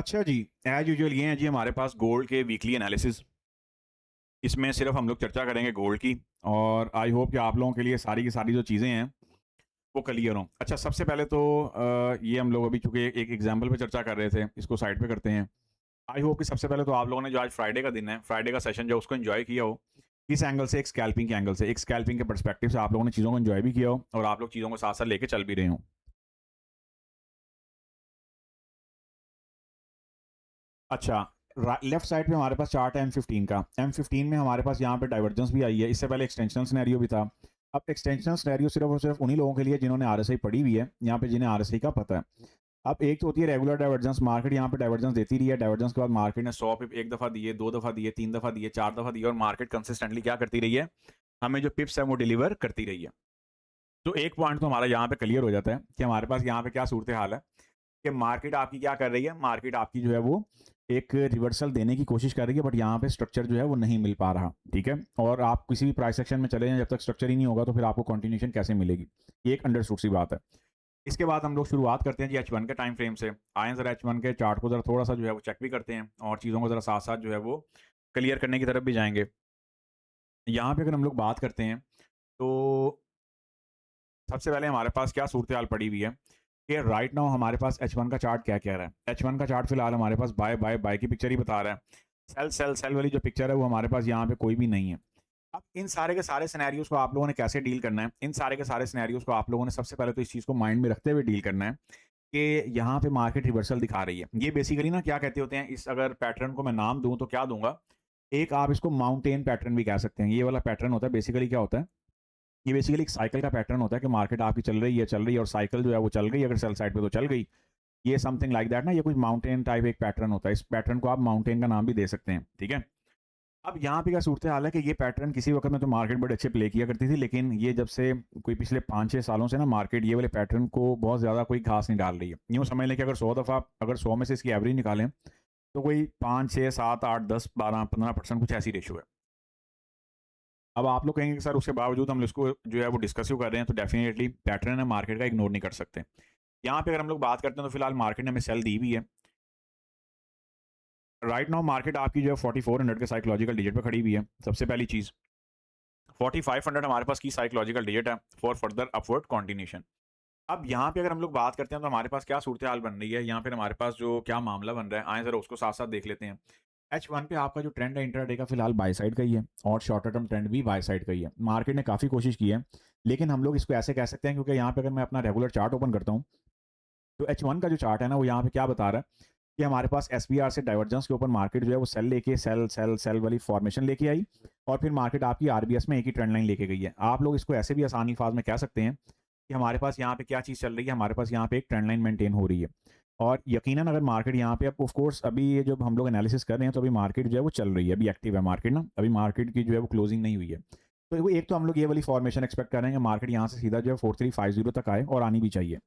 अच्छा जी, as usual ये हैं जी हमारे पास गोल्ड के वीकली एनालिसिस। इसमें सिर्फ़ हम लोग चर्चा करेंगे गोल्ड की और आई होप कि आप लोगों के लिए सारी की सारी जो चीज़ें हैं, वो क्लियर हों। अच्छा सबसे पहले तो ये हम लोग अभी चूँकि एक एग्ज़ाम्पल पे चर्चा कर रहे थे, इसको साइड पे करते हैं। आई होप कि सबसे पहले तो आप लोगों ने जो आज फ्राइडे का दिन है, फ्राइडे का सेशन जो है उसको एन्जॉय किया हो। किस एंगल से? एक स्कैल्पिंग के एंगल से, एक स्कैल्पिंग के पर्सपेक्टिव से आप लोगों ने चीज़ों को एन्जॉय भी किया हो और आप लोग चीज़ों को साथ-साथ लेके चल भी रहे हों। अच्छा, लेफ्ट साइड पे हमारे पास चार्ट है M15 का। M15 में हमारे पास यहाँ पे डाइवर्जेंस भी आई है। इससे पहले एक्सटेंशनल सिनेरियो भी था। अब एक्सटेंशनल सिनेरियो सिर्फ और सिर्फ उन्हीं लोगों के लिए जिन्होंने आरएसआई पढ़ी हुई है, यहाँ पे जिन्हें आरएसआई का पता है। अब एक तो होती है रेगुलर डाइवर्जेंस, मार्केट यहाँ पे डाइवर्जेंस देती रही है। डाइवर्जेंस के बाद मार्केट ने 100 पिप एक दफ़ा दिए, 2 दफ़ा दिए, 3 दफ़ा दिए, 4 दफ़ा दिए और मार्केट कंसिस्टेंटली क्या करती रही है? हमें जो पिप्स है वो डिलीवर करती रही है। तो एक पॉइंट तो हमारा यहाँ पे क्लियर हो जाता है कि हमारे पास यहाँ पे क्या सूरत हाल है कि मार्केट आपकी क्या कर रही है, मार्केट आपकी जो है वो एक रिवर्सल देने की कोशिश कर रही है, बट यहाँ पे स्ट्रक्चर जो है वो नहीं मिल पा रहा, ठीक है? और आप किसी भी प्राइस सेक्शन में चले जाएँ, जब तक स्ट्रक्चर ही नहीं होगा तो फिर आपको कंटिन्यूएशन कैसे मिलेगी? ये एक अंडरस्टूड सी बात है। इसके बाद हम लोग शुरुआत करते हैं जी H1 के टाइम फ्रेम से। आएँ ज़रा H1 के चार्ट को ज़रा थोड़ा-सा जो है वो चेक भी करते हैं और चीज़ों को ज़रा साथ-साथ जो है वो क्लियर करने की तरफ भी जाएँगे। यहाँ पे अगर हम लोग बात करते हैं, तो सबसे पहले हमारे पास क्या सूरत-हाल पड़ी हुई है कि राइट नाउ हमारे पास H1 का चार्ट क्या कह रहा है। H1 का चार्ट फिलहाल हमारे पास बाय बाय बाय की पिक्चर ही बता रहा है। सेल सेल सेल वाली जो पिक्चर है वो हमारे पास यहाँ पे कोई भी नहीं है। अब इन सारे के सारे सिनेरियोज़ को आप लोगों ने कैसे डील करना है? इन सारे के सारे सिनेरियोज़ को आप लोगों ने सबसे पहले तो इस चीज़ को माइंड में रखते हुए डील करना है कि यहाँ पे मार्केट रिवर्सल दिखा रही है। ये बेसिकली ना क्या कहते होते हैं, इस अगर पैटर्न को मैं नाम दूँ तो क्या दूँगा? एक आप इसको माउंटेन पैटर्न भी कह सकते हैं। ये वाला पैटर्न होता है, बेसिकली क्या होता है? ये बेसिकली एक साइकिल का पैटर्न होता है कि मार्केट आपकी चल रही है और साइकिल जो है वो चल गई, अगर सेल साइड पे तो चल गई। ये समथिंग लाइक दैट ना, ये कुछ माउंटेन टाइप एक पैटर्न होता है। इस पैटर्न को आप माउंटेन का नाम भी दे सकते हैं, ठीक है? अब यहाँ पे क्या सूरत हाल है कि ये पैटर्न किसी वक़्त में तो मार्केट बड़े अच्छे प्ले किया करती थी, लेकिन ये जब से कोई पिछले 5-6 सालों से ना मार्केट ये वाले पैटर्न को बहुत ज़्यादा कोई घास नहीं डाल रही है। यूँ समझ लें कि अगर 100 में से इसकी एवरेज निकालें, तो कोई 5, 6, 7, 8, 10, 12, 15% कुछ ऐसी रेशियो है। अब आप लोग कहेंगे कि सर उसके बावजूद हम इसको जो है वो डिस्कस क्यों कर रहे हैं, तो डेफिनिटली पैटर्न है मार्केट का, इग्नोर नहीं कर सकते। यहाँ पे अगर हम लोग बात करते हैं तो फिलहाल मार्केट ने हमें सेल दी हुई है। राइट नाउ मार्केट आपकी जो है 4400 के साइकोलॉजिकल डिजिट पे खड़ी हुई है, सबसे पहली चीज़। 4500 हमारे पास की साइकोलॉजिकल डिजिट है फॉर फर्दर अपवर्ड कंटिन्यूएशन। अब यहाँ पे अगर हम लोग बात करते हैं तो हमारे पास क्या सूरत हाल बन रही है, यहाँ पे हमारे पास जो क्या मामला बन रहा है, आए ज़रा उसको साथ साथ देख लेते हैं। H1 पे आपका जो ट्रेंड है इंट्राडे का फिलहाल बाय साइड का ही है और शॉर्टर टर्म ट्रेंड भी बाय साइड का ही है। मार्केट ने काफ़ी कोशिश की है, लेकिन हम लोग इसको ऐसे कह सकते हैं क्योंकि यहाँ पे अगर मैं अपना रेगुलर चार्ट ओपन करता हूँ, तो H1 का जो चार्ट है ना वो यहाँ पे क्या बता रहा है कि हमारे पास एसपीआर से डाइवर्जेंस के ऊपर मार्केट जो है वो सेल लेके सेल सेल सेल वाली फॉर्मेशन लेके आई और फिर मार्केट आपकी आरबीएस में एक ही ट्रेंड लाइन लेके गई है। आप लोग इसको ऐसे भी आसान अल्फाज में कह सकते हैं कि हमारे पास यहाँ पे क्या चीज़ चल रही है, हमारे पास यहाँ पे एक ट्रेंड लाइन मेंटेन हो रही है। और यकीनन अगर मार्केट यहाँ पे, अब ऑफ कोर्स अभी ये जब हम लोग एनालिसिस कर रहे हैं तो अभी मार्केट जो है वो चल रही है, अभी एक्टिव है मार्केट ना, अभी मार्केट की जो है वो क्लोजिंग नहीं हुई है। तो वो एक तो हम लोग ये वाली फॉर्मेशन एक्सपेक्ट कर रहे हैं कि मार्केट यहाँ से सीधा जो है 4350 तक आए और आनी भी चाहिए।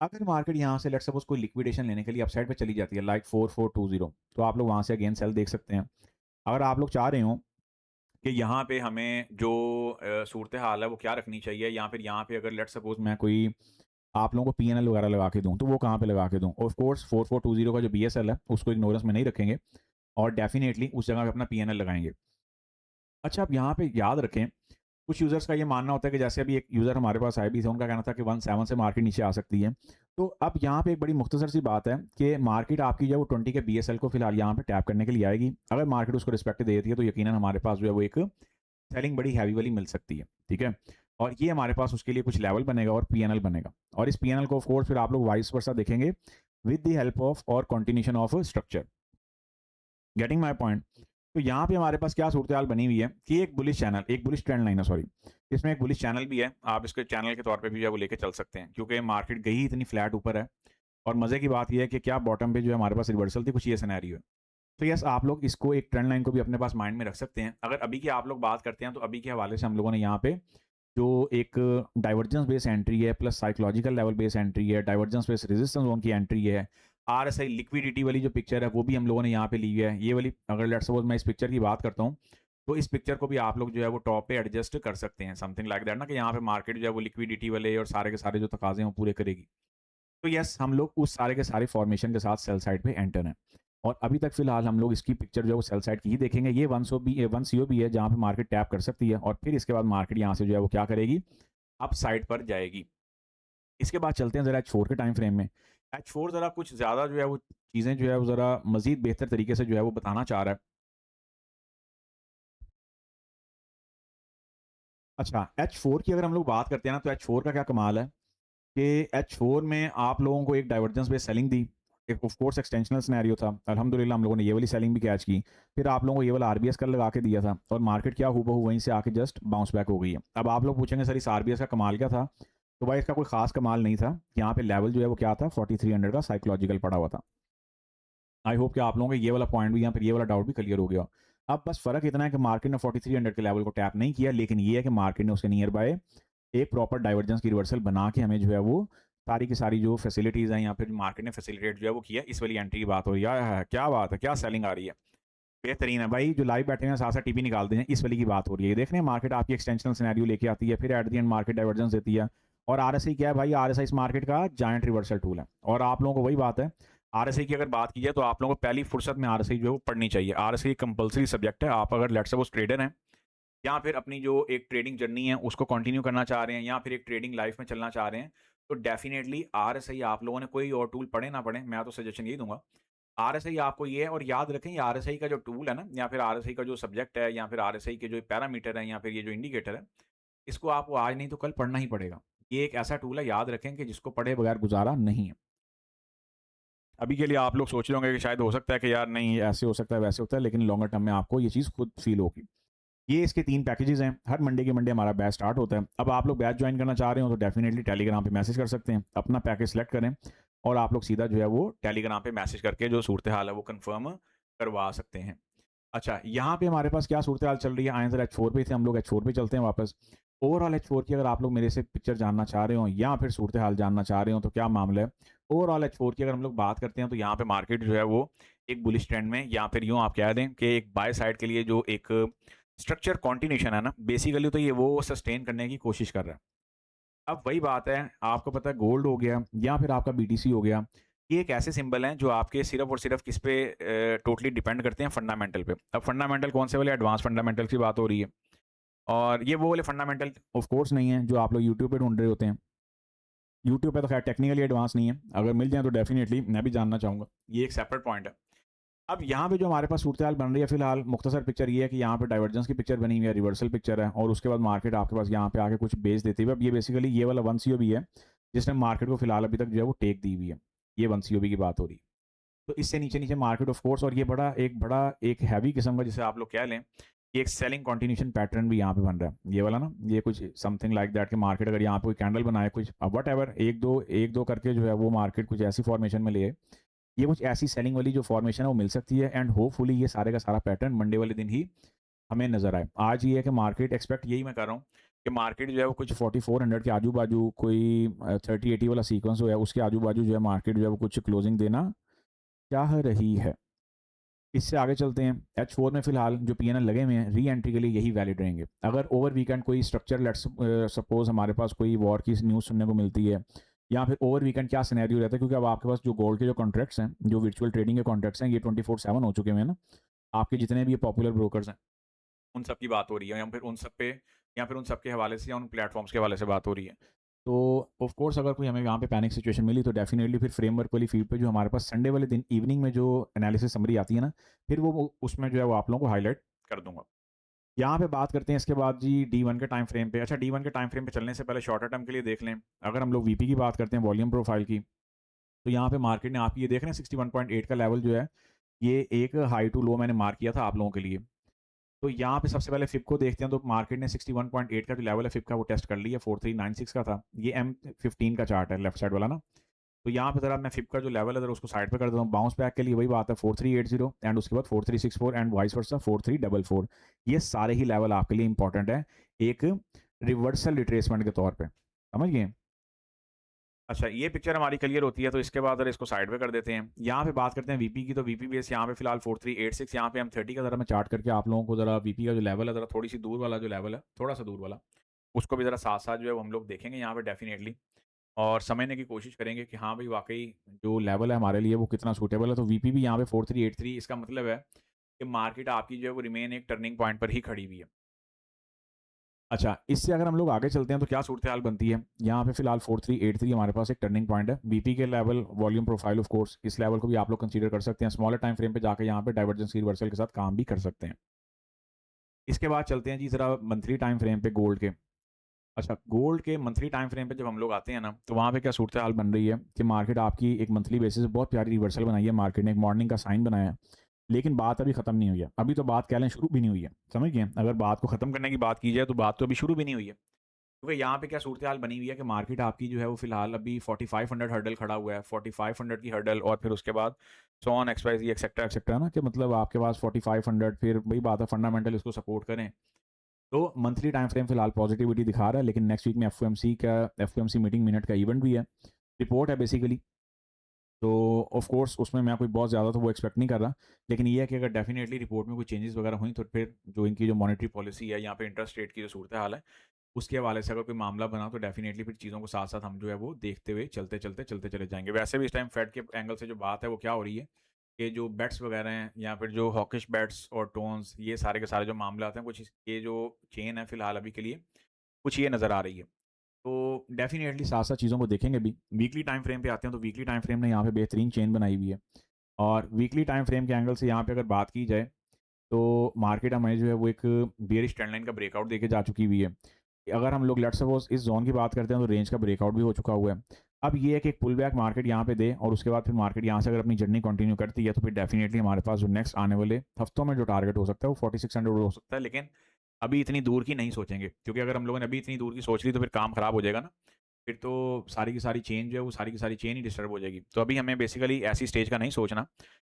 अगर मार्केट यहाँ से लेट्स सपोज कोई लिक्विडेशन लेने के लिए अपसाइड पे चली जाती है लाइक 4420, तो आप लोग वहाँ से अगेन सेल देख सकते हैं। अगर आप लोग चाह रहे हो कि यहाँ पे हमें जो सूरत हाल है वो क्या रखनी चाहिए, या फिर यहाँ पे अगर लेट्स सपोज मैं कोई आप लोगों को पीएनएल वगैरह लगा के दूँ, तो वो कहाँ पे लगा के दूँ? ऑफ कोर्स 4420 का जो बीएसएल है उसको इग्नोरेंस में नहीं रखेंगे और डेफिनेटली उस जगह पे अपना पीएनएल लगाएंगे। अच्छा, आप यहाँ पे याद रखें, कुछ यूज़र्स का ये मानना होता है कि जैसे अभी एक यूज़र हमारे पास आए भी थे, उनका कहना था कि 17 से मार्केट नीचे आ सकती है। तो अब यहाँ पे एक बड़ी मुख्तसर सी बात है कि मार्केट आपकी जो है वो 20 के बीएसएल को फिलहाल यहाँ पे टैप करने के लिए आएगी। अगर मार्केट उसको रिस्पेक्ट दे देती है तो यकीनन हमारे पास जो है वो एक सेलिंग बड़ी हैवी वाली मिल सकती है, ठीक है? और ये हमारे पास उसके लिए कुछ लेवल बनेगा और पीएनएल बनेगा और इस पीएनएल को ऑफ कोर्स फिर आप लोग वाइस वर्सा देखेंगे विद द हेल्प ऑफ और continuation of structure. Getting my point? तो यहाँ पे हमारे पास क्या सूरत-हाल बनी हुई है कि एक बुलिश ट्रेंड लाइन है, सॉरी। इसमें एक बुलिश चैनल भी है। आप इसको चैनल के तौर पे भी जो है वो लेके चल सकते हैं क्योंकि मार्केट गई ही इतनी फ्लैट ऊपर है और मज़े की बात ये है कि क्या बॉटम पे जो है हमारे पास रिवर्सल थी, कुछ ये सिनेरियो है। तो यस, आप लोग इसको एक ट्रेंड लाइन को भी अपने पास माइंड में रख सकते हैं। अगर अभी की आप लोग बात करते हैं तो अभी के हवाले से हम लोगों ने यहाँ पे जो एक डाइवर्जेंस बेस एंट्री है plus psychological level base entry है, डाइवर्जेंस बेस रेजिस्टेंस जोन की एंट्री है, आरएसआई लिक्विडिटी वाली जो पिक्चर है वो भी हम लोगों ने यहाँ पे ली है। ये वाली अगर लेट्स सपोज मैं इस पिक्चर की बात करता हूँ, तो इस पिक्चर को भी आप लोग जो है वो टॉप पे एडजस्ट कर सकते हैं, समथिंग लाइक दैट ना, कि यहाँ पे मार्केट जो है वो लिक्विडिटी वाले और सारे के सारे जो तकाजे हैं वो पूरे करेगी। तो यस, हम लोग उस सारे के सारे फॉर्मेशन के साथ सेल साइड पे एंटर हैं। और अभी तक फ़िलहाल हम लोग इसकी पिक्चर जो है वो सेल साइड की ही देखेंगे। ये 1 सीओबी है जहाँ पे मार्केट टैप कर सकती है और फिर इसके बाद मार्केट यहाँ से जो है वो क्या करेगी, अप साइड पर जाएगी। इसके बाद चलते हैं ज़रा H4 के टाइम फ्रेम में। H4 ज़रा कुछ ज़्यादा जो है वो चीज़ें जो है वो ज़रा मज़ीद बेहतर तरीके से जो है वो बताना चाह रहा है। अच्छा, H4 की अगर हम लोग बात करते हैं ना, तो H4 का क्या कमाल है कि H4 में आप लोगों को एक डाइवर्जेंस बेस्ड सेलिंग दी। एक ऑफ कोर्स एक्सटेंशनल सिनेरियो था। अल्हम्दुलिल्लाह हम लोगों ने ये वाली सेलिंग भी कैच की। फिर आप लोगों को ये वाला आरबीएस कल लगा के दिया था और मार्केट क्या हूबहू वहीं से आके जस्ट बाउंस बैक हो गई है। अब आप लोग पूछेंगे सर इस आरबीएस का कमाल क्या था? तो भाई इसका कोई खास कमाल नहीं था। यहाँ पे लेवल जो है वो क्या था, 4300 का साइकोलॉजिकल पड़ा हुआ था। आई होप कि आप लोगों को ये वाला पॉइंट भी या फिर ये वाला डाउट भी क्लियर हो गया। अब बस फ़र्क इतना है कि मार्केट ने 4300 के लेवल को टैप नहीं किया, लेकिन ये है कि मार्केट ने उसके नियर बाय एक प्रॉपर डाइवर्जेंस की रिवर्सल बना के हमें जो है वो सारी की सारी जो फैसिलिटीज़ हैं या फिर मार्केट ने फैसिलिटेट जो है वो किया। इस वाली एंट्री की बात हो रही है। आय हाय! क्या बात है, क्या सेलिंग आ रही है। बेहतरीन है भाई, जो लाइव बैठे हैं साथ-साथ टीपी निकालते हैं, इस वाली की बात हो रही है। ये देख रहे हैं मार्केट आपकी एक्सटेंशनल सिनेरियो लेके आती है, फिर at the end market divergence देती है। और आरएसआई क्या है भाई, आरएसआई इस मार्केट का जायंट रिवर्सल टूल है। और आप लोगों को वही बात है, आरएसआई की अगर बात की जाए तो आप लोगों को पहली फुर्सत में आरएसआई जो है वो पढ़नी चाहिए। आरएसआई कंपल्सरी सब्जेक्ट है। आप अगर लेट्स सपोज़ ट्रेडर हैं या फिर अपनी जो एक ट्रेडिंग जर्नी है उसको कंटिन्यू करना चाह रहे हैं या फिर एक ट्रेडिंग लाइफ में चलना चाह रहे हैं, तो डेफिनेटली आरएसआई आप लोगों ने कोई और टूल पढ़े ना पढ़े, मैं तो सजेशन यही दूंगा। आरएसआई आपको ये है, और याद रखें ये आरएसआई का जो टूल है ना या फिर आरएसआई का जो सब्जेक्ट है या फिर आरएसआई के जो पैरामीटर है या फिर ये जो इंडिकेटर है, इसको आपको आज नहीं तो कल पढ़ना ही पड़ेगा। ये एक ऐसा टूल है, याद रखें, कि जिसको पढ़े बगैर गुजारा नहीं है। अभी के लिए आप लोग सोच रहे होंगे कि शायद हो सकता है कि यार नहीं ऐसे हो सकता है वैसे होता है, लेकिन लॉन्गर टर्म में आपको ये चीज़ खुद फील होगी। ये इसके 3 पैकेजेज़ हैं। हर मंडे के मंडे हमारा बैच स्टार्ट होता है। अब आप लोग बैच जॉइन करना चाह रहे हो तो डेफ़िनिटली टेलीग्राम पे मैसेज कर सकते हैं। अपना पैकेज सेलेक्ट करें और आप लोग सीधा जो है वो टेलीग्राम पे मैसेज करके जो सूरत-ए-हाल है वो कन्फर्म करवा सकते हैं। अच्छा, यहाँ पे हमारे पास क्या सूरत-ए-हाल चल रही है, आएँ ज़रा H4 पे थे हम लोग, H4 पे चलते हैं वापस। ओवरऑल H4 की अगर आप लोग मेरे से पिक्चर जानना चाह रहे हो या फिर सूरत-ए-हाल जानना चाह रहे हो तो क्या मामला है? ओवरऑल H4 की अगर हम लोग बात करते हैं तो यहाँ पे मार्केट जो है वो एक बुलिश ट्रेंड में, या फिर यूँ आप कह दें कि एक बाय साइड के लिए जो एक स्ट्रक्चर कंटिन्यूएशन है ना, बेसिकली तो ये वो सस्टेन करने की कोशिश कर रहा है। अब वही बात है, आपको पता है गोल्ड हो गया या फिर आपका बीटीसी हो गया, ये एक ऐसे सिंबल हैं जो आपके सिर्फ़ और सिर्फ़ किस पे टोटली डिपेंड करते हैं, फंडामेंटल पे। अब फंडामेंटल कौन से वाले, एडवांस फंडामेंटल की बात हो रही है। और ये वो वाले फंडामेंटल ऑफ कोर्स नहीं है जो आप लोग यूट्यूब पे ढूँढ रहे होते हैं। यूट्यूब पे तो खैर टेक्निकली एडवांस नहीं है। अगर मिल जाए तो डेफ़िनिटली मैं भी जानना चाहूँगा। ये एक सेपरेट पॉइंट है। अब यहाँ पे जो हमारे पास सूरत-ए-हाल बन रही है फ़िलहाल, मुख्तसर पिक्चर ये है कि यहाँ पे डाइवर्जेंस की पिक्चर बनी हुई है, रिवर्सल पिक्चर है और उसके बाद मार्केट आपके पास यहाँ पे आके कुछ बेच देती है। अब ये बेसिकली ये वाला 1 सीओबी है, जिसने मार्केट को फ़िलहाल अभी तक जो है वो टेक दी हुई है। ये 1 सीओबी की बात हो रही है। तो इससे नीचे-नीचे मार्केट ऑफ कोर्स, और ये बड़ा एक हैवी किस्म का, जिसे आप लोग कह लें, कि एक सेलिंग कंटिन्यूएशन पैटर्न भी यहाँ पे बन रहा है। ये वाला ना, ये कुछ समथिंग लाइक दैट कि मार्केट अगर यहाँ पे कोई कैंडल बनाए कुछ व्हाटएवर 1-2 करके जो है वो मार्केट कुछ ऐसी फॉर्मेशन में ले आए, ये कुछ ऐसी सेलिंग वाली जो फॉर्मेशन है वो मिल सकती है एंड होपफुली ये सारे का सारा पैटर्न मंडे वाले दिन ही हमें नज़र आए। आज ये है कि मार्केट एक्सपेक्ट यही मैं कर रहा हूँ कि मार्केट जो है वो कुछ 4400 के आजू-बाजू कोई 30-80 वाला सीक्वेंस जो है उसके आजू-बाजू जो है मार्केट जो है वो कुछ क्लोजिंग देना चाह रही है। इससे आगे चलते हैं। H4 में फ़िलहाल जो पीएनएल लगे हुए हैं, री एंट्री के लिए यही वैलिड रहेंगे। अगर ओवर वीकेंड कोई स्ट्रक्चर लेट्स सपोज़ हमारे पास कोई वॉर की न्यूज़ सुनने को मिलती है या फिर ओवर वीकेंड क्या सिनेरियो रहता है, क्योंकि अब आपके पास जो गोल्ड के जो कॉन्ट्रैक्ट्स हैं, जो वर्चुअल ट्रेडिंग के कॉन्ट्रैक्ट्स हैं, ये 24/7 हो चुके हुए हैं ना। आपके जितने भी पॉपुलर ब्रोकर्स हैं, उन सब की बात हो रही है या फिर उन सब के हवाले से या उन प्लेटफ़ॉर्म्स के हवाले से बात हो रही है। तो ऑफ कोर्स अगर कोई हमें यहाँ पे पैनिक सिचुएशन मिली तो डेफ़िनिटली फिर फ्रेमवर्क वाली फ़ीड पे जो हमारे पास संडे वाले दिन इवनिंग में जो एनालिसिस समरी आती है ना, फिर वो उसमें जो है वो आप लोगों को हाइलाइट कर दूँगा। यहाँ पे बात करते हैं इसके बाद जी D1 के टाइम फ्रेम पे। अच्छा, D1 के टाइम फ्रेम पे चलने से पहले शॉर्टर टर्म के लिए देख लें। अगर हम लोग वीपी की बात करते हैं, वॉल्यूम प्रोफाइल की, तो यहाँ पे मार्केट ने, आप ये देख रहे हैं 61.8 का लेवल जो है, ये एक हाई टू लो मैंने मार्क किया था आप लोगों के लिए। तो यहाँ पे सबसे पहले फिब को देखते हैं, तो मार्केट ने 61.8 का जो लेवल है फिब का वो टेस्ट कर लिया, 4396 का था। ये M15 का चार्ट है, लेफ्ट साइड वाला ना। तो यहाँ पे ज़रा मैं फिब का जो लेवल है ज़रा उसको साइड पे कर देता हूँ। बाउंस बैक के लिए वही बात है, 4380 एंड उसके बाद 4364 एंड वाइस वर्सा 4344। ये सारे ही लेवल आपके लिए इंपॉर्टेंट है एक रिवर्सल रिट्रेसमेंट के तौर पे, समझ गए? अच्छा, ये पिक्चर हमारी क्लियर होती है, तो इसके बाद अगर इसको साइड पे कर देते हैं। यहाँ पे बात करते हैं वीपी की, तो वीपी बेस यहाँ पे फिलहाल 4386, यहाँ पे हम 30 का ज़रा मैं चार्ट करके आप लोगों को ज़रा वीपी का जो लेवल है, ज़रा थोड़ी सी दूर वाला जो लेवल है, थोड़ा सा दूर वाला, उसको भी ज़रा साथ साथ जो है वो हम लोग देखेंगे यहाँ पे डेफिनेटली। और समझने की कोशिश करेंगे कि हाँ भाई वाक़ई जो लेवल है हमारे लिए वो कितना सूटेबल है। तो वीपी भी यहाँ पे 4383, इसका मतलब है कि मार्केट आपकी जो है वो रिमेन एक टर्निंग पॉइंट पर ही खड़ी हुई है। अच्छा, इससे अगर हम लोग आगे चलते हैं तो क्या सूरत-ए-हाल बनती है? यहाँ पे फिलहाल 4383 हमारे पास एक टर्निंग पॉइंट है। वीपी के level, volume profile of course, इस लेवल को भी आप लोग कंसीडर कर सकते हैं। स्मॉलर टाइम फ्रेम पे जाके यहाँ पे डाइवर्जेंस की रिवर्सल के साथ काम भी कर सकते हैं। इसके बाद चलते हैं जी ज़रा मंथली टाइम फ्रेम पे गोल्ड के। अच्छा, गोल्ड के मंथली टाइम फ्रेम पे जब हम लोग आते हैं ना, तो वहाँ पे क्या सूरत-ए-हाल बन रही है कि मार्केट आपकी एक मंथली बेसिस पे बहुत प्यारी रिवर्सल बनाई है मार्केट ने, एक मॉर्निंग का साइन बनाया है। लेकिन बात अभी खत्म नहीं हुई है। अभी तो बात कह लें शुरू भी नहीं हुई है। समझ गए? अगर बात को खत्म करने की बात की जाए तो बात तो अभी शुरू भी नहीं हुई है। क्योंकि यहाँ पे क्या सूरत-ए-हाल बनी हुई है कि मार्केट आपकी जो है वो फिलहाल अभी 4500 हर्डल खड़ा हुआ है। 4500 की हर्डल और फिर उसके बाद सो ऑन एक्स-वाई-ज़ेड एक्सेट्रा ना, कि मतलब आपके पास 4500, फिर वही बात है फंडामेंटल इसको सपोर्ट करें। तो मंथली टाइम फ्रेम फिलहाल पॉजिटिविटी दिखा रहा है, लेकिन नेक्स्ट वीक में एफओएमसी मीटिंग मिनट का इवेंट भी है। रिपोर्ट है बेसिकली। तो ऑफ कोर्स उसमें मैं कोई बहुत ज़्यादा तो वो एक्सपेक्ट नहीं कर रहा। लेकिन ये है कि अगर डेफिनेटली रिपोर्ट में कोई चेंजेस वगैरह हुई तो फिर जो इनकी जो मॉनेटरी पॉलिसी है, यहाँ पे इंटरेस्ट रेट की जो सूरत-ए-हाल है, उसके हवाले से अगर कोई मामला बना तो डेफिनेटली फिर चीज़ों को साथ-साथ हम जो है वो देखते हुए चलते चले जाएँगे। वैसे भी इस टाइम फेड के एंगल से जो बात है वो क्या हो रही है कि जो बेट्स वगैरह हैं या फिर जो हॉकिश बेट्स और टोन्स, ये सारे के सारे जो मामला आते हैं, कुछ ये जो चेन है फिलहाल अभी के लिए कुछ ये नज़र आ रही है। तो डेफिनेटली साथ-साथ चीज़ों को देखेंगे भी। वीकली टाइम फ्रेम पे आते हैं तो वीकली टाइम फ्रेम ने यहाँ पे बेहतरीन चेन बनाई हुई है। और वीकली टाइम फ्रेम के एंगल से यहाँ पे अगर बात की जाए तो मार्केट हमें जो है वो एक बेयरिश ट्रेंड लाइन का ब्रेकआउट देके जा चुकी हुई है। अगर हम लोग लेट्स सपोज़ इस ज़ोन की बात करते हैं तो रेंज का ब्रेकआउट भी हो चुका हुआ है। अब ये है कि एक पुल बैक मार्केट यहाँ पे दे और उसके बाद फिर मार्केट यहाँ से अगर अपनी जर्नी कंटिन्यू करती है तो फिर डेफिनिटली हमारे पास जो नेक्स्ट आने वाले हफ्तों में जो टारगेट हो सकता है वो 4600 हो सकता है। लेकिन अभी इतनी दूर की नहीं सोचेंगे, क्योंकि अगर हम लोगों ने अभी इतनी दूर की सोच ली तो फिर काम खराब हो जाएगा ना। फिर तो सारी की सारी चेन जो है वो सारी की सारी चेन ही डिस्टर्ब हो जाएगी। तो अभी हमें बेसिकली ऐसी स्टेज का नहीं सोचना।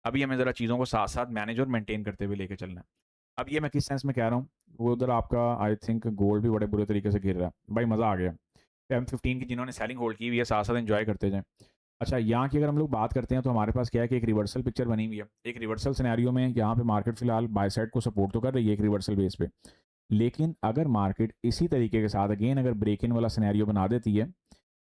अभी हमें ज़रा चीज़ों को साथ-साथ मैनेज और मेंटेन करते हुए लेके चलना है। अब ये मैं किस सेंस में कह रहा हूँ, वो उधर आपका आई थिंक गोल्ड भी बड़े बुरे तरीके से गिर रहा है। भाई मज़ा आ गया। M15 की जिन्होंने सेलिंग होल्ड की हुई है साथ-साथ एन्जॉय करते जाएँ। अच्छा, यहाँ की अगर हम लोग बात करते हैं तो हमारे पास क्या है कि एक रिवर्सल पिक्चर बनी हुई है। एक रिवर्सल सिनेरियो में यहाँ पे मार्केट फिलहाल बाय साइड को सपोर्ट तो कर रही है एक रिवर्सल बेस पे। लेकिन अगर मार्केट इसी तरीके के साथ अगेन अगर ब्रेक इन वाला सिनेरियो बना देती है,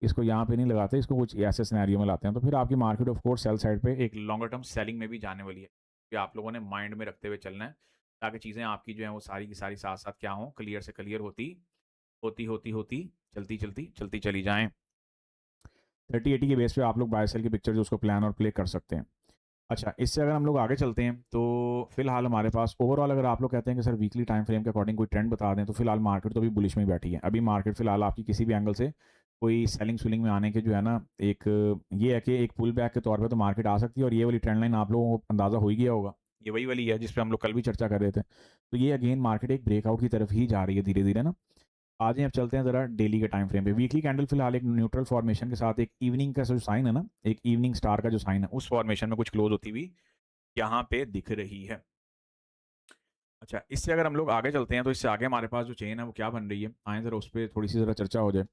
इसको यहाँ पे नहीं लगाते, इसको कुछ ऐसे सिनेरियो में लाते हैं, तो फिर आपकी market of course sell side पे एक लॉन्गर टर्म सेलिंग में भी जाने वाली है। ये आप लोगों ने माइंड में रखते हुए चलना है, ताकि चीज़ें आपकी जो हैं वो सारी की सारी साथ-साथ क्या हों, क्लियर से क्लियर होती, चलती चली जाएँ। 30-80 के बेस पे आप लोग बाय सेल की पिक्चर जो उसको प्लान और प्ले कर सकते हैं। अच्छा, इससे अगर हम लोग आगे चलते हैं तो फिलहाल हमारे पास ओवरऑल अगर आप लोग कहते हैं कि सर वीकली टाइम फ्रेम के अकॉर्डिंग कोई ट्रेंड बता दें, तो फिलहाल मार्केट तो अभी बुलिश में ही बैठी है। अभी मार्केट फिलहाल आपकी किसी भी एंगल से कोई सेलिंग-स्विलिंग में आने के जो है ना, एक ये है कि एक पुल बैक के तौर पे तो मार्केट आ सकती है और ये वाली ट्रेंड लाइन आप लोगों को अंदाज़ा हो ही गया होगा। ये वही वाली है जिस पे हम लोग कल भी चर्चा कर रहे थे। तो ये अगेन मार्केट एक ब्रेकआउट की तरफ ही जा रही है धीरे-धीरे ना। आज ही अब चलते हैं ज़रा डेली के टाइम फ्रेम पे। वीकली कैंडल फिलहाल एक न्यूट्रल फॉर्मेशन के साथ एक इवनिंग का जो साइन है ना, एक इवनिंग स्टार का जो साइन है, उस फॉर्मेशन में कुछ क्लोज़ होती हुई यहाँ पे दिख रही है। अच्छा, इससे अगर हम लोग आगे चलते हैं तो इससे आगे हमारे पास जो चेन है वो क्या बन रही है? आएँ ज़रा उस पे थोड़ी-सी ज़रा चर्चा हो जाए।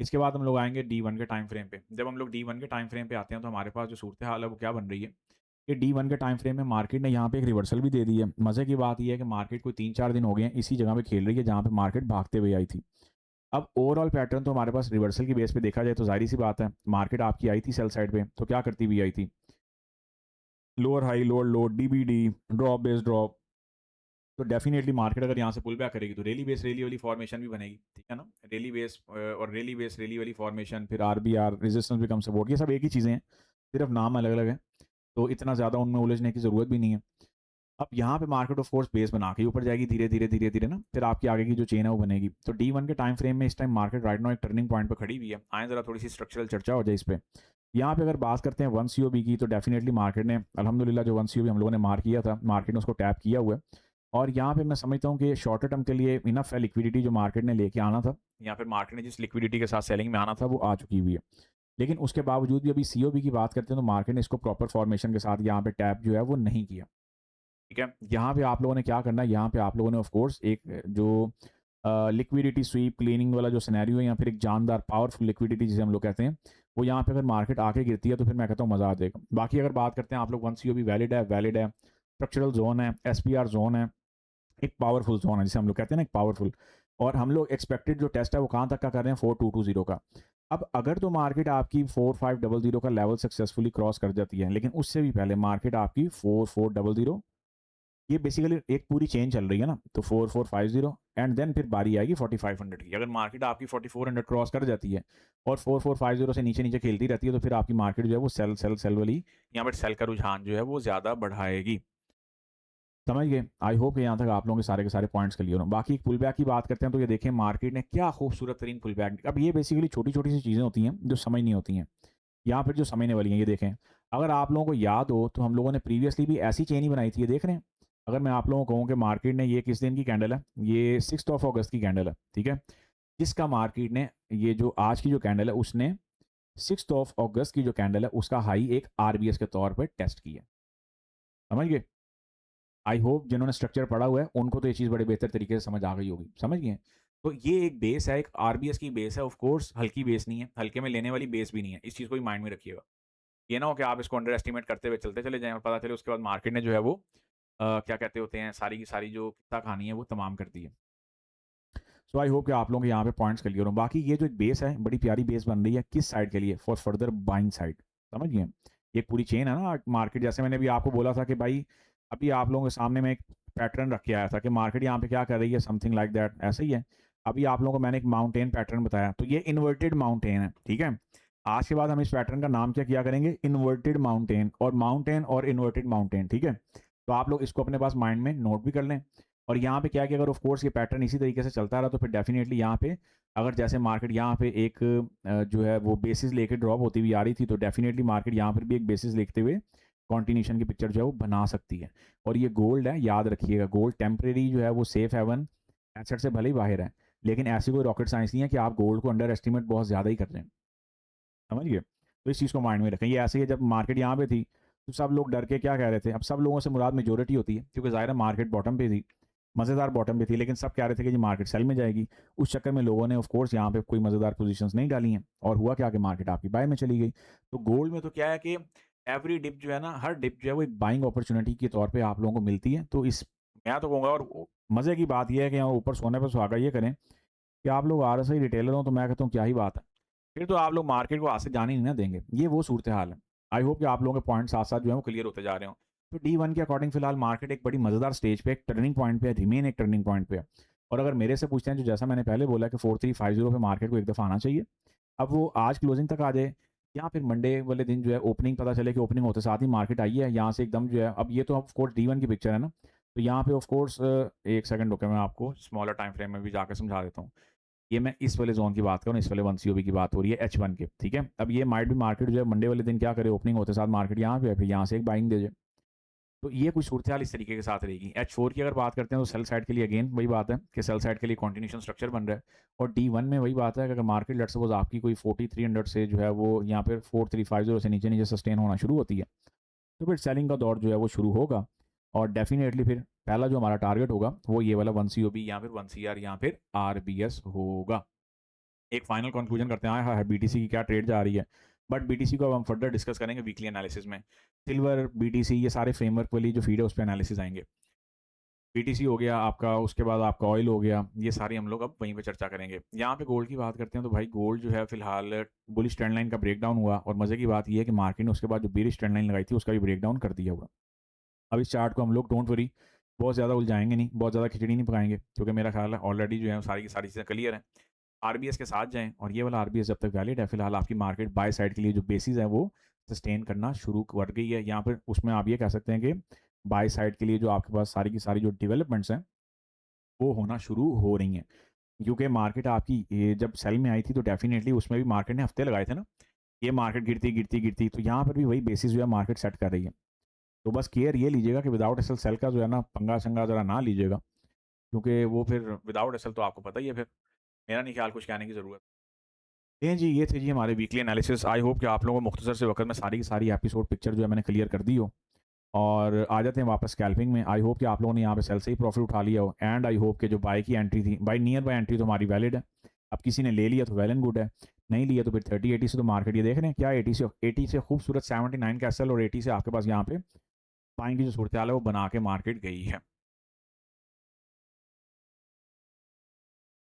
इसके बाद हम लोग आएँगे D1 के टाइम फ्रेम पे। जब हम लोग D1 के टाइम फ्रेम पे आते हैं तो हमारे पास जो सूरत-ए-हाल है वो क्या बन रही है कि D1 के टाइम फ्रेम में मार्केट ने यहाँ पे एक रिवर्सल भी दे दी है। मज़े की बात ये है कि मार्केट कोई 3-4 दिन हो गए हैं इसी जगह पे खेल रही है जहाँ पे मार्केट भागते हुए आई थी। अब ओवरऑल पैटर्न तो हमारे पास रिवर्सल की बेस पे देखा जाए तो ज़ाहिर-सी बात है, मार्केट आपकी आई थी सेल साइड पे, तो क्या करती हुई आई थी? लोअर हाई, लोअर लो, DBD, ड्रॉप बेस्ड ड्रॉप। तो डेफिनिटली मार्केट अगर यहाँ से पुल बैक करेगी तो रैली वाली फॉर्मेशन भी बनेगी, ठीक है ना? रैली वाली फॉर्मेशन, फिर आरबीआर, रेजिस्टेंस बिकम सपोर्ट, ये सब एक ही चीज़ें हैं, सिर्फ नाम अलग-अलग है। तो इतना ज़्यादा उनमें उलझने की ज़रूरत भी नहीं है। अब यहाँ पे मार्केट ऑफ कोर्स बेस बना के ऊपर जाएगी धीरे-धीरे ना, फिर आपकी आगे की जो चेन है वो बनेगी। तो D1 के टाइम फ्रेम में इस टाइम मार्केट राइट नाउ एक टर्निंग पॉइंट पे खड़ी हुई है। आएँ ज़रा थोड़ी-सी स्ट्रक्चरल चर्चा हो जाए इस पे। यहाँ पे अगर बात करते हैं 1 सीओबी की तो डेफिनिटली मार्केट ने अल्हम्दुलिल्लाह जो 1 सीओबी हम लोगों ने मार्क किया था, मार्केट ने उसको टैप किया हुआ है। और यहाँ पे मैं समझता हूँ कि शॉर्टर टर्म के लिए इनफ है लिक्विडिटी जो मार्केट ने लेके आना था, या फिर मार्केट ने जिस लिक्विडिटी के साथ सेलिंग में आना था वो आ चुकी हुई है। लेकिन उसके बावजूद भी अभी सीओबी की बात करते हैं तो मार्केट ने इसको प्रॉपर फॉर्मेशन के साथ यहाँ पे टैप जो है वो नहीं किया। ठीक है? यहाँ पे आप लोगों ने क्या करना है, यहाँ पे आप लोगों ने ऑफ कोर्स एक जो लिक्विडिटी स्वीप क्लीनिंग वाला जो सिनेरियो है या फिर एक जानदार पावरफुल लिक्विडिटी जिसे हम लोग कहते हैं, वो यहाँ पे अगर मार्केट आके गिरती है तो फिर मैं कहता हूँ मज़ा आ जाएगा। बाकी अगर बात करते हैं आप लोग 1 सीओबी वैलिड है, स्ट्रक्चरल ज़ोन है, एसपीआर ज़ोन है, एक पावरफुल ज़ोन है जिसे हम लोग कहते हैं ना एक पावरफुल। और हम लोग एक्सपेक्टेड जो टेस्ट है वो कहाँ तक का कर रहे हैं 4220 का। अब अगर तो मार्केट आपकी 4500 का लेवल सक्सेसफुली क्रॉस कर जाती है, लेकिन उससे भी पहले मार्केट आपकी 4400, ये बेसिकली एक पूरी चेन चल रही है ना, तो 4450 एंड देन फिर बारी आएगी 4500 की। अगर मार्केट आपकी 4400 क्रॉस कर जाती है और 4450 से नीचे नीचे खेलती रहती है, तो फिर आपकी मार्केट जो है वो सेल सेल सेल वाली, यहाँ पर सेल का रुझान जो है वो ज़्यादा बढ़ाएगी। समझ गए? आई होप कि यहाँ तक आप लोगों के सारे पॉइंट्स क्लियर हो। बाकी पुल बैक की बात करते हैं, तो ये देखें मार्केट ने क्या खूबसूरत तरीन पुल बैक। अब ये बेसिकली छोटी छोटी सी चीज़ें होती हैं जो समझ नहीं होती हैं, यहाँ पर जो समझने वाली हैं। ये देखें, अगर आप लोगों को याद हो तो हम लोगों ने प्रीवियसली भी ऐसी चेन ही बनाई थी, ये देख रहे हैं। अगर मैं आप लोगों को कहूँ कि मार्केट ने, ये किस दिन की कैंडल है, ये 6 अगस्त की कैंडल है, ठीक है। जिसका मार्केट ने, ये जो आज की जो कैंडल है उसने 6 अगस्त की जो कैंडल है उसका हाई एक आरबीएस के तौर पर टेस्ट किया। समझ गए? आई होप जिन्होंने स्ट्रक्चर पढ़ा हुआ है उनको तो ये चीज़ बड़े बेहतर तरीके से समझ आ गई होगी। समझ गए? तो ये एक बेस है, एक आरबीएस की बेस है। ऑफ कोर्स हल्की बेस नहीं है, हल्के में लेने वाली बेस भी नहीं है। इस चीज़ को भी माइंड में रखिएगा। ये ना हो कि आप इसको अंडर एस्टिमेट करते हुए चलते चले जाएँ और पता चले उसके बाद मार्केट ने जो है वो क्या कहते होते हैं, सारी की सारी जो किस्सा कहानी है वो तमाम कर दी है। सो आई होप कि आप लोगों के यहाँ पे पॉइंट्स क्लियर हो। बाकी ये जो एक बेस है, बड़ी प्यारी बेस बन रही है किस साइड के लिए, फॉर फर्दर बाइंग साइड। समझ गए? ये पूरी चेन है ना मार्केट, जैसे मैंने अभी आपको बोला था कि भाई अभी आप लोगों के सामने मैं एक पैटर्न रख के आया था कि मार्केट यहाँ पे क्या कर रही है, समथिंग लाइक दैट, ऐसे ही है। अभी आप लोगों को मैंने एक माउंटेन पैटर्न बताया, तो ये इन्वर्टेड माउंटेन है, ठीक है। आज के बाद हम इस पैटर्न का नाम क्या किया करेंगे, इन्वर्टेड माउंटेन और इन्वर्टेड माउंटेन, ठीक है। तो आप लोग इसको अपने पास माइंड में नोट भी कर लें। और यहाँ पे क्या कि अगर ऑफ कोर्स ये पैटर्न इसी तरीके से चलता रहा तो फिर डेफिनेटली यहाँ पे, अगर जैसे मार्केट यहाँ पे एक जो है वो बेसिस लेके ड्रॉप होती हुई आ रही थी, तो डेफिनेटली मार्केट यहाँ पर भी एक बेसिस लेते हुए कॉन्टिन्यूशन की पिक्चर जो है वो बना सकती है। और ये गोल्ड है, याद रखिएगा, गोल्ड टेम्परेरी जो है वो सेफ हेवन एसेट से भले ही बाहर है, लेकिन ऐसी कोई रॉकेट साइंस नहीं है कि आप गोल्ड को अंडर एस्टिमेट बहुत ज़्यादा ही कर रहे हैं। समझ गए? तो इस चीज़ को माइंड में रखें। ये ऐसे ही है, जब मार्केट यहाँ पे थी तो सब लोग डर के क्या कह रहे थे, अब सब लोगों से मुराद मेजोरिटी होती है, क्योंकि ज़ाहिर है मार्केट बॉटम पे थी, मज़ेदार बॉटम पे थी, लेकिन सब कह रहे थे कि जी मार्केट सेल में जाएगी। उस चक्कर में लोगों ने ऑफ कोर्स यहाँ पे कोई मज़ेदार पोजीशंस नहीं डाली हैं, और हुआ क्या कि मार्केट आपकी बाय में चली गई। तो गोल्ड में तो क्या है कि एवरी डिप जो है ना, हर डिप जो है वो एक बाइंग अपॉर्चुनिटी के तौर पर आप लोगों को मिलती है। तो इस, मैं तो कहूँगा, और मज़े की बात यह है कि यहाँ ऊपर सोने पर सुहागा ये करें कि आप लोग आरएसआई रिटेलर हो, तो मैं कहता हूँ क्या ही बात है, फिर तो आप लोग मार्केट को हाथ से जाने नहीं ना देंगे। ये वो सूरत हाल है। आई होप कि आप लोगों के पॉइंट साथ साथ जो है वो क्लियर होते जा रहे हो। तो D1 के अकॉर्डिंग फिलहाल मार्केट एक बड़ी मज़ेदार स्टेज पे, एक टर्निंग पॉइंट पे है, रिमेन एक टर्निंग पॉइंट पे है। और अगर मेरे से पूछते हैं, जो जैसा मैंने पहले बोला कि 4350 पे मार्केट को एक दफ़ा आना चाहिए, अब वो आज क्लोजिंग तक आ जाए या फिर मंडे वाले दिन जो है ओपनिंग, पता चले कि ओपनिंग होते साथ ही मार्केट आई है यहाँ से एकदम जो है। अब ये तो ऑफ कोर्स D1 की पिक्चर है ना, तो यहाँ पे ऑफ कोर्स एक सेकंड रुके, मैं आपको स्मॉलर टाइम फ्रेम में भी जाकर समझा देता हूँ। ये मैं इस वाले जोन की बात करूँ, इस वाले 1 COB की बात हो रही है H1 के, ठीक है। अब ये माइट भी मार्केट जो है मंडे वाले दिन क्या करे, ओपनिंग होते साथ मार्केट यहाँ पे है, फिर यहाँ से एक बाइंग दे जाए। तो ये कुछ सूरत हाल इस तरीके के साथ रहेगी। H4 की अगर बात करते हैं तो सेल साइड के लिए अगेन वही बात है कि सेल साइड के लिए कॉन्टिन्यूशन स्ट्रक्चर बन रहा है। और D1 में वही बात है कि अगर मार्केट लेट्स सपोज आपकी कोई 4300 से जो है वो यहाँ पर 4350 से नीचे नीचे सस्टेन होना शुरू होती है, तो फिर सेलिंग का दौर जो है वो शुरू होगा। और डेफिनेटली फिर पहला जो हमारा टारगेट होगा वो ये वाला 1 COB या फिर 1 CR या फिर RBS होगा। एक फाइनल कंक्लूजन करते हैं, हाँ बीटीसी की क्या ट्रेड जा रही है, बट बीटीसी को अब हम फर्दर डिस्कस करेंगे वीकली एनालिसिस में। सिल्वर, बीटीसी, ये सारे फ्रेमवर्क वाली जो फीड है उस पर एनालिसिस आएंगे। बीटीसी हो गया आपका, उसके बाद आपका ऑयल हो गया, ये सारी हम लोग अब वहीं पे चर्चा करेंगे। यहाँ पे गोल्ड की बात करते हैं, तो भाई गोल्ड जो है फिलहाल बुलिश ट्रेंड लाइन का ब्रेकडाउन हुआ, और मज़े की बात यह है कि मार्केट ने उसके बाद जो बेरिश ट्रेंड लाइन लगाई थी उसका भी ब्रेकडाउन कर दिया हुआ। अब इस चार्ट को हम लोग डोंट वरी बहुत ज़्यादा उलझाएंगे नहीं, बहुत ज़्यादा खिचड़ी नहीं पकाएंगे, क्योंकि मेरा ख्याल है ऑलरेडी जो है सारी की सारी चीज़ें क्लियर हैं। आरबीएस के साथ जाएं, और ये वाला आरबीएस जब तक वैलिड है, फिलहाल आपकी मार्केट बाय साइड के लिए जो बेसिस है वो सस्टेन करना शुरू कर गई है। यहाँ पर उसमें आप ये कह सकते हैं कि बाय साइड के लिए जो आपके पास सारी की सारी जो डेवलपमेंट्स हैं वो होना शुरू हो रही हैं। क्योंकि मार्केट आपकी ये जब सेल में आई थी तो डेफिनेटली उसमें भी मार्केट ने हफ्ते लगाए थे ना, ये मार्केट गिरती गिरती गिरती, तो यहाँ पर भी वही बेसिस जो है मार्केट सेट कर रही है। तो बस केयर ये लीजिएगा कि विदाउट एसल सेल का जो है ना पंगा शंगा ज़रा ना लीजिएगा, क्योंकि वो फिर विदाउट एसल तो आपको पता ही है, फिर मेरा नहीं ख्याल कुछ कहने की ज़रूरत। ये जी, ये थे जी हमारे वीकली एनालिसिस। आई होप कि आप लोगों को मुख्तसर से वक्त में सारी की सारी एपिसोड पिक्चर जो है मैंने क्लियर कर दी हो। और आ जाते हैं वापस स्कैल्पिंग में। आई होप कि आप लोगों ने यहाँ पे सेल से ही प्रॉफिट उठा लिया हो, एंड आई होप कि जो बाय की एंट्री थी, बाय नियर बाय एंट्री तो हमारी वैलिड है। अब किसी ने ले लिया तो वेल एंड गुड है, नहीं लिया तो फिर 30-80 से तो मार्केट ये देख रहे हैं क्या, 80 से खूबसूरत 79 का एसएल और 80 से आपके पास यहाँ पे बाइंग की जो सूरत हाल है वो बना के मार्केट गई है।